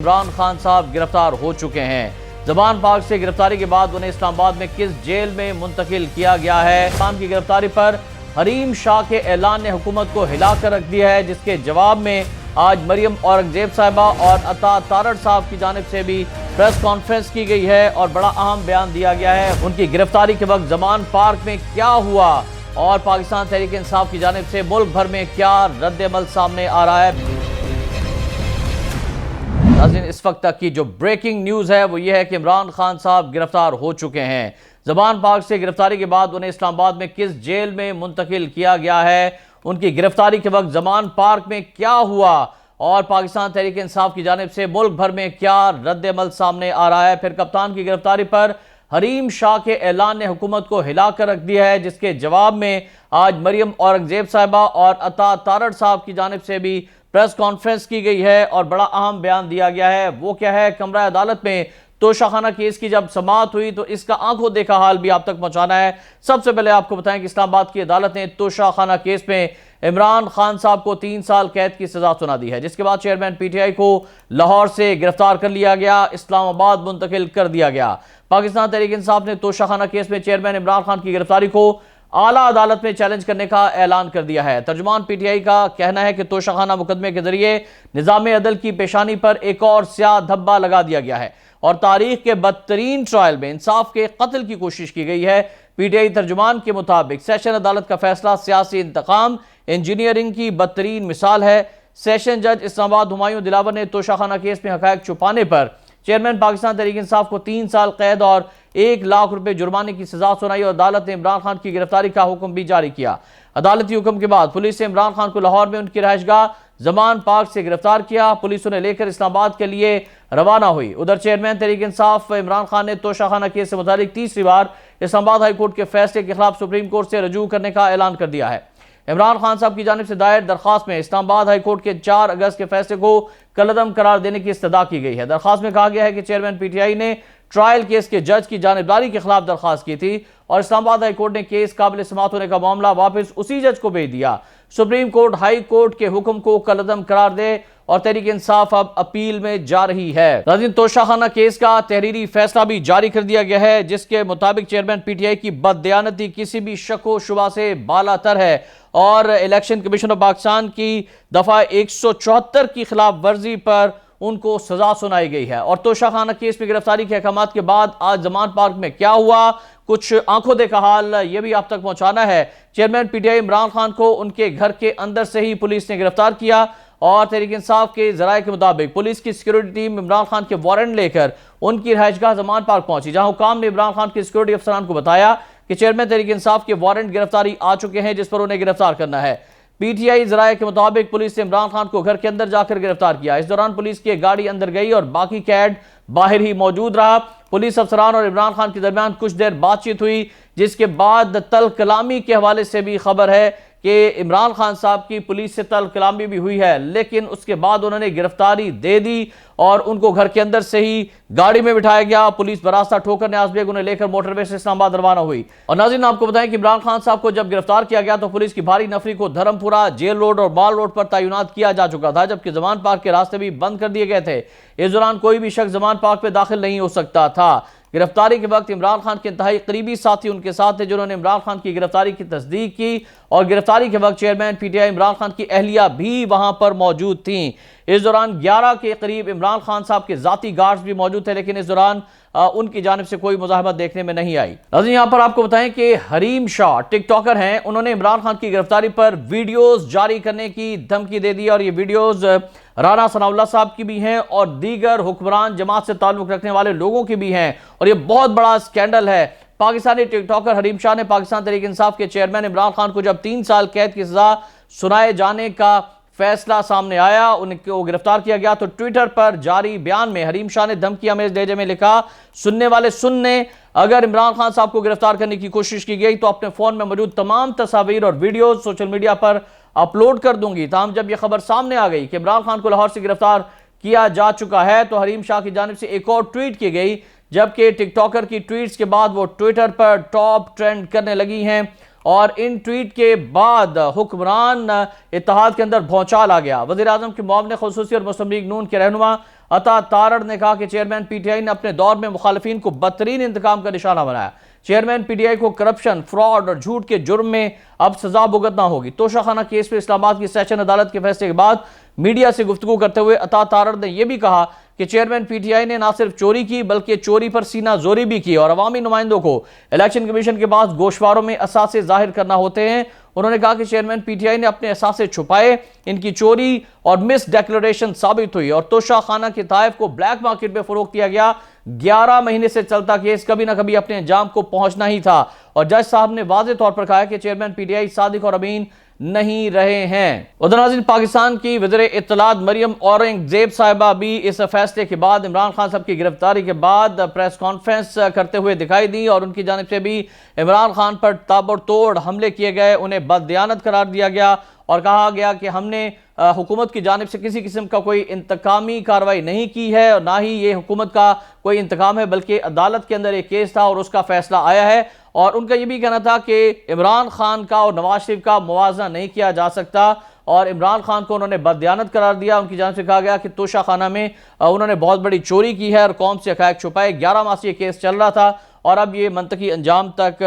इमरान खान साहब गिरफ्तार हो चुके हैं। ज़बान पार्क से गिरफ्तारी के बाद उन्हें इस्लामाबाद में किस जेल में मुंतकिल किया गया है। खान की गिरफ्तारी पर हरीम शाह के ऐलान ने हुकूमत को हिलाकर रख दिया है, जिसके जवाब में आज मरियम औरंगजेब साहिबा और अता तारड़ साहब की जानिब से भी प्रेस कॉन्फ्रेंस की गई है और बड़ा अहम बयान दिया गया है। उनकी गिरफ्तारी के वक्त ज़बान पार्क में क्या हुआ और पाकिस्तान तहरीक इंसाफ की जानिब से मुल्क भर में क्या रद्द-ए-अमल सामने आ रहा है। नाज़रीन, इस वक्त तक की जो ब्रेकिंग न्यूज़ है वो ये है कि इमरान खान साहब गिरफ्तार हो चुके हैं। ज़बान पार्क से गिरफ्तारी के बाद उन्हें इस्लामाबाद में किस जेल में मुंतकिल किया गया है, उनकी गिरफ्तारी के वक्त ज़बान पार्क में क्या हुआ और पाकिस्तान तहरीक इंसाफ की जानिब से मुल्क भर में क्या रद्द-ए-अमल सामने आ रहा है। फिर कप्तान की गिरफ्तारी पर हरीम शाह के ऐलान ने हुकूमत को हिलाकर रख दिया है, जिसके जवाब में आज मरियम औरंगजेब साहिबा और अता तारड़ साहब की जानिब से भी प्रेस कॉन्फ्रेंस की गई है और बड़ा अहम बयान दिया गया है। वो क्या है, कमरा अदालत में तोशाखाना केस की जब समाअत हुई तो इसका आंखों देखा हाल भी आप तक पहुंचाना है। सबसे पहले आपको बताएं कि इस्लामाबाद की अदालत ने तोशाखाना केस में इमरान खान साहब को 3 साल कैद की सजा सुना दी है, जिसके बाद चेयरमैन पीटीआई को लाहौर से गिरफ्तार कर लिया गया, इस्लामाबाद मुंतकिल कर दिया गया। पाकिस्तान तहरीक इंसाफ ने तोशाखाना केस में चेयरमैन इमरान खान की गिरफ्तारी को आला अदालत में चैलेंज करने का ऐलान कर दिया है। तर्जुमान पीटीआई का कहना है कि तोशाखाना मुकदमे के जरिए निजाम अदल की पेशानी पर एक और स्याह धब्बा लगा दिया गया है और तारीख के बदतरीन ट्रायल में इंसाफ के कत्ल की कोशिश की गई है। पीटीआई तर्जुमान के मुताबिक सेशन अदालत का फैसला सियासी इंतकाम इंजीनियरिंग की बदतरीन मिसाल है। सेशन जज इस्लामाबाद हुमायूं दिलावर ने तोशाखाना केस में हकायक छुपाने पर चेयरमैन पाकिस्तान तहरीक इंसाफ को 3 साल कैद और 1 लाख रुपए जुर्माने की सजा सुनाई और अदालत ने इमरान खान की गिरफ्तारी का हुक्म भी जारी किया। अदालती हुक्म के बाद पुलिस ने इमरान खान को लाहौर में उनकी रहायशगाह ज़मान पार्क से गिरफ्तार किया। पुलिस उन्हें लेकर इस्लामाबाद के लिए रवाना हुई। उधर चेयरमैन तहरीक इंसाफ इमरान खान ने तोशाखाना केस से मुतालिक तीसरी बार इस्लामाबाद हाईकोर्ट के फैसले के खिलाफ सुप्रीम कोर्ट से रजू करने का ऐलान कर दिया है। इमरान खान साहब की जानिब से दायर दरखास्त में इस्लामाबाद हाईकोर्ट के 4 अगस्त के फैसले को कलअदम करार देने की इस्तदा की गई है। दरखास्त में कहा गया है कि चेयरमैन पीटीआई ने ट्रायल केस के जज की जानिबदारी के खिलाफ दरखास्त की थी और इस्लामाबाद हाईकोर्ट ने केस काबिल समाअत होने का मामला वापस उसी जज को भेज दिया। सुप्रीम कोर्ट हाई कोर्ट के हुक्म को कलअदम करार दे और तहरीक इंसाफ अब अपील में जा रही है। नाज़रीन, तोशाखाना केस का तहरीरी फैसला भी जारी कर दिया गया है, जिसके मुताबिक चेयरमैन पीटीआई की बददयानती किसी भी शक व शुबा से बालातर है और इलेक्शन कमीशन ऑफ पाकिस्तान की दफा 174 की खिलाफ वर्जी पर उनको सजा सुनाई गई है। और तोशाखाना केस में गिरफ्तारी के अहकामात के बाद आज ज़मान पार्क में क्या हुआ, कुछ आंखों देखा हाल, यह भी आप तक पहुंचाना है। चेयरमैन पीटीआई इमरान खान को उनके घर के अंदर से ही पुलिस ने गिरफ्तार किया और तहरीक इंसाफ के जराये के मुताबिक पुलिस की सिक्योरिटी टीम इमरान खान के वारंट लेकर उनकी रहायशगाह ज़मान पार्क पहुंची, जहां हुकाम ने इमरान खान के सिक्योरिटी अफसरान को बताया कि चेयरमैन तहरीक इंसाफ के वारंट गिरफ्तारी आ चुके हैं, जिस पर उन्हें गिरफ्तार करना है। पीटीआई जराये के मुताबिक पुलिस ने इमरान खान को घर के अंदर जाकर गिरफ्तार किया। इस दौरान पुलिस की गाड़ी अंदर गई और बाकी कैड बाहर ही मौजूद रहा। पुलिस अफसरान और इमरान खान के दरमियान कुछ देर बातचीत हुई, जिसके बाद तल कलामी के हवाले से भी खबर है कि इमरान खान साहब की पुलिस से तल कलामी भी हुई है, लेकिन उसके बाद उन्होंने गिरफ्तारी दे दी और उनको घर के अंदर से ही गाड़ी में बिठाया गया। पुलिस बरास्ता ठोकर न्याज बेग उन्हें लेकर मोटरवे से इस्लामाबाद रवाना हुई। और नाज़रीन, आपको बताएं कि इमरान खान साहब को जब गिरफ्तार किया गया तो पुलिस की भारी नफरी को धर्मपुरा, जेल रोड और माल रोड पर तैनात किया जा चुका था, जबकि ज़मान पार्क के रास्ते भी बंद कर दिए गए थे। इस दौरान कोई भी शख्स ज़मान पार्क पर दाखिल नहीं हो सकता था। गिरफ्तारी के वक्त इमरान खान के इंतहाई करीबी साथी उनके साथ थे, जिन्होंने इमरान खान की गिरफ्तारी की तस्दीक की और गिरफ्तारी के वक्त चेयरमैन पीटीआई इमरान खान की अहलिया भी वहां पर मौजूद थीं। इस दौरान 11 के करीब इमरान खान साहब के जाती गार्ड्स भी मौजूद थे, लेकिन इस दौरान उनकी जानिब से कोई मुजाहमत देखने में नहीं आई। नाज़रीन, यहाँ पर आपको बताएं कि हरीम शाह टिकटॉकर हैं, उन्होंने इमरान खान की गिरफ्तारी पर वीडियोस जारी करने की धमकी दे दी और ये वीडियोस राना सनाउल्लाह साहब की भी हैं और दीगर हुक्मरान जमात से ताल्लुक रखने वाले लोगों की भी हैं और ये बहुत बड़ा स्कैंडल है। पाकिस्तानी टिकटॉकर हरीम शाह ने पाकिस्तान तहरीक इंसाफ के चेयरमैन इमरान खान को जब 3 साल कैद की सजा सुनाए जाने का फैसला सामने आया, उनको गिरफ्तार किया गया, तो ट्विटर पर जारी बयान में हरीम शाह ने धमकी अमेज लहजे में लिखा, सुनने वाले सुनने, अगर इमरान खान साहब को गिरफ्तार करने की कोशिश की गई तो अपने फोन में मौजूद तमाम तस्वीर और वीडियो सोशल मीडिया पर अपलोड कर दूंगी। ताहम जब यह खबर सामने आ गई कि इमरान खान को लाहौर से गिरफ्तार किया जा चुका है तो हरीम शाह की जानिब से एक और ट्वीट की गई, जबकि टिकटॉकर की ट्वीट्स के बाद वो ट्विटर पर टॉप ट्रेंड करने लगी हैं और इन ट्वीट के बाद हुक्मरान इत्तेहाद के अंदर भौचाल आ गया। वज़ीर आज़म के मुआविन ख़ुसूसी और मुस्लिम लीग नून के रहनुमा अता तारड़ ने कहा कि चेयरमैन पीटीआई ने अपने दौर में मुखालिफिन को बदतरीन इंतकाम का निशाना बनाया। चेयरमैन पीटीआई को करप्शन, फ्रॉड और झूठ के जुर्म में अब सजा भुगतना होगी। तोशाखाना केस में इस्लामाबाद की सेशन अदालत के फैसले के बाद मीडिया से गुफ्तगू करते हुए अता तारड़ ने यह भी कहा कि चेयरमैन पीटीआई ने न सिर्फ चोरी की बल्कि चोरी पर सीना जोरी भी की और अवामी नुमाइंदों को इलेक्शन कमीशन के पास गोशवारों में असासे जाहिर करना होते हैं। उन्होंने कहा कि चेयरमैन पीटीआई ने अपने असासे छुपाए, इनकी चोरी और मिस डिक्लेरेशन साबित हुई और तोशाखाना के ताइफ को ब्लैक मार्केट में फरोख्त किया गया। 11 महीने से चलता केस कभी ना कभी अपने अंजाम को पहुंचना ही था और जज साहब ने वाज़ेह तौर पर कहा कि चेयरमैन पीटीआई सादिक और अमीन नहीं रहे हैं। उधर नाज़रीन, पाकिस्तान की वज़ीर इत्तलात मरियम औरंगज़ेब साहिबा भी इस फैसले के बाद इमरान खान साहब की गिरफ्तारी के बाद प्रेस कॉन्फ्रेंस करते हुए दिखाई दी और उनकी जानिब से भी इमरान खान पर ताबड़तोड़ हमले किए गए, उन्हें बददियानत करार दिया गया और कहा गया कि हमने हुकूमत की जानिब से किसी किस्म का कोई इंतकामी कार्रवाई नहीं की है और ना ही ये हुकूमत का कोई इंतकाम है, बल्कि अदालत के अंदर एक केस था और उसका फैसला आया है। और उनका यह भी कहना था कि इमरान खान का और नवाज शरीफ का मुआवजा नहीं किया जा सकता और इमरान खान को उन्होंने बददियानत करार दिया। उनकी जानिब से कहा गया कि तोशाखाना में उन्होंने बहुत बड़ी चोरी की है और कौम से हक़ाइक़ छुपाए। 11 माह से ये केस चल रहा था और अब ये मंतकी अंजाम तक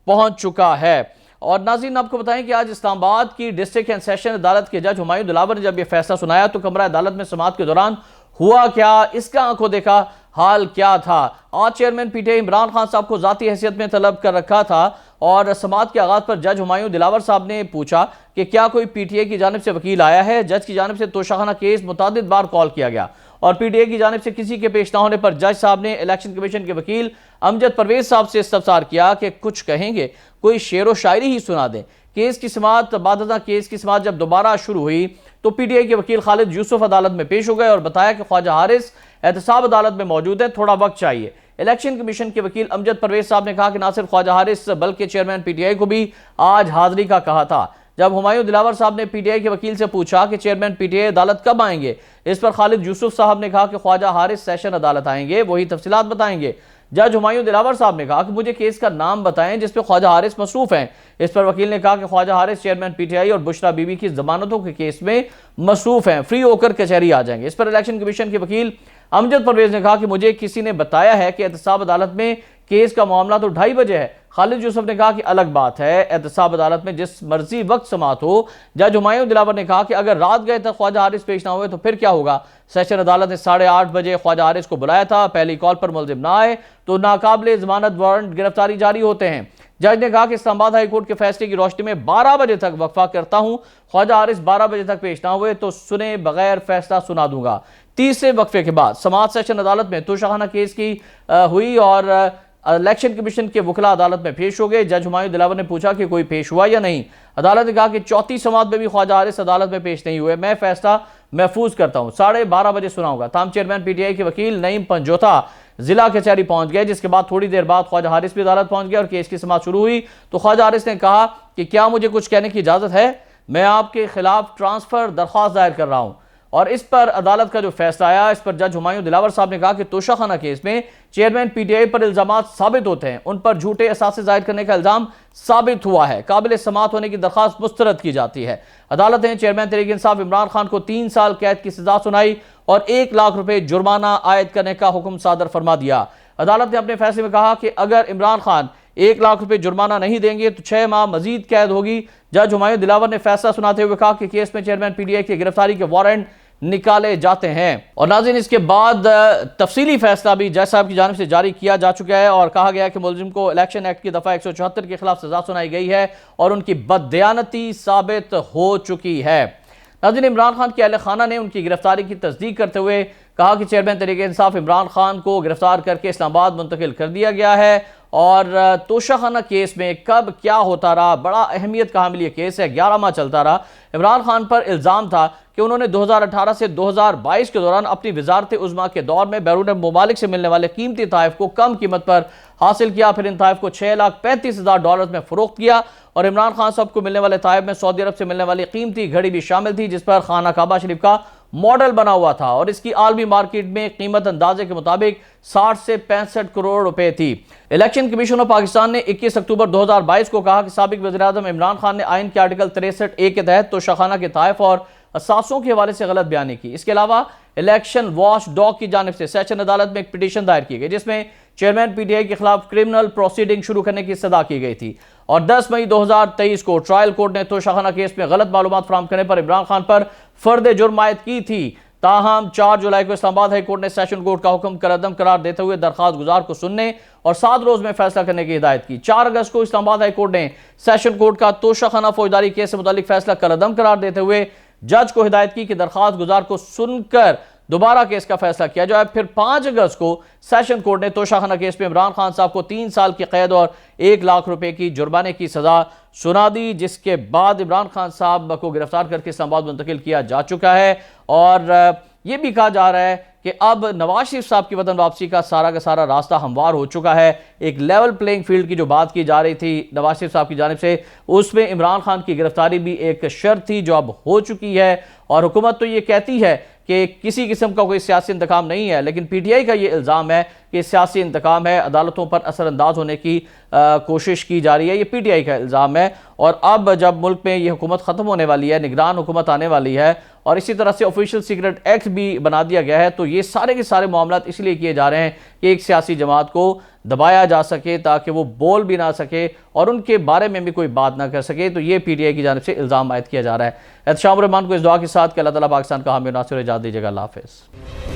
पहुंच चुका है। और नाज़रीन, आपको बताएं कि आज इस्लामाबाद की डिस्ट्रिक्ट एंड सेशन अदालत के जज हुमायूं दिलावर ने जब यह फैसला सुनाया तो कमरा अदालत में समाअत के दौरान हुआ क्या, इसका आंखों देखा हाल क्या था। आज चेयरमैन पीटीआई इमरान खान साहब को जाती हैसियत में तलब कर रखा था और समाअत के आगाज पर जज हुमायूं दिलावर साहब ने पूछा कि क्या कोई पीटीआई की जानिब से वकील आया है। जज की जानिब से तोशाखाना केस मुतादिद बार कॉल किया गया और पीटीआई की जानिब से किसी के पेश न होने पर जज साहब ने इलेक्शन कमीशन के वकील अमजद परवेज साहब से इस्तफसार किया कि कुछ कहेंगे, कोई शेर व शायरी ही सुना दें। केस की समाअत बादता केस की समाअत जब दोबारा शुरू हुई तो पीटीआई के वकील खालिद यूसुफ अदालत में पेश हो गए और बताया कि ख्वाजा हारिस एहतसाब अदालत में मौजूद है, थोड़ा वक्त चाहिए। इलेक्शन कमीशन के वकील अमजद परवेज साहब ने कहा कि ना सिर्फ ख्वाजा हारिस बल्कि चेयरमैन पीटीआई को भी आज हाजिरी का कहा था। जब हुमायूं दिलावर साहब ने पीटीआई के वकील से पूछा कि चेयरमैन पीटीआई अदालत कब आएंगे, इस पर खालिद यूसुफ साहब ने कहा कि ख्वाजा हारिस सेशन अदालत आएंगे, वही तफसीलात बताएंगे। जज हुमायूं दिलावर साहब ने कहा कि मुझे केस का नाम बताएं जिसपे ख्वाजा हारिस मसरूफ हैं। इस पर वकील ने कहा कि ख्वाजा हारिस चेयरमैन पीटीआई और बुशरा बीबी की जमानतों के केस में मसरूफ हैं, फ्री होकर कचहरी आ जाएंगे। इस पर इलेक्शन कमीशन के वकील अमजद परवेज ने कहा कि मुझे किसी ने बताया है कि एहतसाब अदालत में केस का मामला तो 2:30 बजे है। खालिद यूसुफ ने कहा कि अलग बात है, एहतसाब अदालत में जिस मर्जी वक्त समाअत हो। जज हुमायूं दिलावर ने कहा कि अगर रात गए तक ख्वाजा हारिस पेश ना हुए तो फिर क्या होगा। सेशन अदालत ने 8:30 बजे ख्वाजा हारिस को बुलाया था, पहली कॉल पर मुलजिम ना आए तो नाकाबिले जमानत वारंट गिरफ्तारी जारी होते हैं। जज ने कहा कि इस्लामाबाद हाई कोर्ट के फैसले की रोशनी में 12 बजे तक वक्फा करता हूं, ख्वाजा हारिस 12 बजे तक पेश ना हुए तो सुने बगैर फैसला सुना दूंगा। तीसरे वक्फे के बाद समाअत सेशन अदालत में तोशाखाना केस की हुई और इलेक्शन कमीशन के वकला अदालत में पेश हो गए। जज हुमायूं दिलावर ने पूछा कि कोई पेश हुआ या नहीं। अदालत ने कहा कि चौथी समाअत में भी ख्वाजा हारिस अदालत में पेश नहीं हुए, मैं फैसला महफूज करता हूं, 12:30 बजे सुनाऊंगा। ताम चेयरमैन पीटीआई के वकील नईम पंजोथा जिला कचहरी पहुंच गए, जिसके बाद थोड़ी देर बाद ख्वाजा हारिस भी अदालत पहुंच गया और केस की समाअत शुरू हुई तो ख्वाजा हारिस ने कहा कि क्या मुझे कुछ कहने की इजाजत है, मैं आपके खिलाफ ट्रांसफर दरख्वास्त दायर कर रहा हूं। और इस पर अदालत का जो फैसला आया, इस पर जज हुमायूं दिलावर साहब ने कहा कि तोशाखाना केस में चेयरमैन पीटीआई पर इल्जामात साबित होते हैं, उन पर झूठे असासे जाहिर करने का इल्जाम साबित हुआ है, काबिल समाअत होने की दरख्वास्त मुस्तरद की जाती है। अदालत ने चेयरमैन तहरीक इंसाफ इमरान खान को 3 साल कैद की सजा सुनाई और 1 लाख रुपए जुर्माना आयद करने का हुक्म सादर फरमा दिया। अदालत ने अपने फैसले में कहा कि अगर इमरान खान 1 लाख रुपए जुर्माना नहीं देंगे तो 6 माह मजीद कैद होगी। जज हुमायूं दिलावर ने फैसला सुनाते हुए कहा कि केस में चेयरमैन पीटीआई की गिरफ्तारी के वारंट निकाले जाते हैं। और नाज़रीन, इसके बाद तफसीली फैसला भी जज साहब की जानिब से जारी किया जा चुका है और कहा गया कि मुलजिम को इलेक्शन एक्ट की दफ़ा 174 के खिलाफ सजा सुनाई गई है और उनकी बददियानती साबित हो चुकी है। नाज़रीन, इमरान खान के अहले खाना ने उनकी गिरफ्तारी की तस्दीक करते हुए कहा कि चेयरमैन तहरीक इंसाफ इमरान खान को गिरफ्तार करके इस्लामाबाद मुंतकिल कर दिया गया है और तोशाखाना केस में कब क्या होता रहा, बड़ा अहमियत का हामिल ये केस है, 11 माह चलता रहा। इमरान खान पर इल्ज़ाम था कि उन्होंने 2018 से 2022 के दौरान अपनी वजारत उज़्मा के दौर में बैरून मुमालिक से मिलने वाले कीमती तहफ़ को कम कीमत पर हासिल किया, फिर इन तहफ़ को $6,35,000 में फ़रोख्त किया और इमरान खान साहब को मिलने वाले तहफ़ में सऊदी अरब से मिलने वाली कीमती घड़ी भी शामिल थी, जिस पर खाना काबा शरीफ का मॉडल बना हुआ था और इसकी आलमी मार्केट में कीमत अंदाजे के मुताबिक 60 से 65 करोड़ रुपए थी। इलेक्शन कमीशन ऑफ पाकिस्तान ने 21 अक्टूबर 2022 को कहा कि साबिक वज़ीर-ए-आज़म इमरान खान ने आइन के आर्टिकल 63A के तहत तोशाखाना के तहफ़ और असासों के हवाले से गलत बयानी की। इसके अलावा इलेक्शन वॉच डॉग की जानिब से सेशन अदालत में एक पिटीशन दायर की गई जिसमें चेयरमैन पीटीआई के खिलाफ क्रिमिनल प्रोसीडिंग शुरू करने की सदा की गई थी और 10 मई 2023 को ट्रायल कोर्ट ने तोशाखाना केस में गलत मालूमात फराहम करने पर इमरान खान पर फर्द जुर्म आयद की थी। ताहम 4 जुलाई को इस्लामाबाद हाई कोर्ट ने सेशन कोर्ट का हुक्म कलअदम करार देते हुए दरखास्त गुजार को सुनने और 7 रोज में फैसला करने की हिदायत की। 4 अगस्त को इस्लामाबाद हाई कोर्ट ने सेशन कोर्ट का तोशाखाना फौजदारी केस से मुतालिक फैसला कलअदम करार देते हुए जज को हिदायत की कि दरखास्त गुजार को सुनकर दोबारा केस का फैसला किया जाए। फिर 5 अगस्त को सेशन कोर्ट ने तोशाखाना केस में इमरान खान साहब को 3 साल की कैद और 1 लाख रुपए की जुर्माने की सजा सुना दी, जिसके बाद इमरान खान साहब को गिरफ्तार करके इस्लामाबाद मुंतकिल किया जा चुका है। और यह भी कहा जा रहा है कि अब नवाज शरीफ साहब की वतन वापसी का सारा रास्ता हमवार हो चुका है। एक लेवल प्लेइंग फील्ड की जो बात की जा रही थी नवाज शरीफ साहब की जानिब से, उसमें इमरान खान की गिरफ्तारी भी एक शर्त थी जो अब हो चुकी है। और हुकूमत तो ये कहती है कि किसी किस्म का कोई सियासी इंतकाम नहीं है, लेकिन पीटीआई का ये इल्ज़ाम है कि सियासी इंतकाम है, अदालतों पर असरअंदाज होने की कोशिश की जा रही है। ये पीटीआई का इल्ज़ाम है। और अब जब मुल्क में ये हुकूमत ख़त्म होने वाली है, निगरान हुकूमत आने वाली है और इसी तरह से ऑफिशियल सीक्रेट एक्ट भी बना दिया गया है, तो ये सारे के सारे मामलात इसलिए किए जा रहे हैं कि एक सियासी जमात को दबाया जा सके ताकि वो बोल भी ना सके और उनके बारे में भी कोई बात ना कर सके। तो ये पीटीआई की जानिब से इल्ज़ाम आयद किया जा रहा है। एहतशाम रहमान को इस दुआ के साथ कि अल्लाह ताला पाकिस्तान का हामी नासिर इजाज़त दीजिएगा। अल्लाह हाफ़िज़।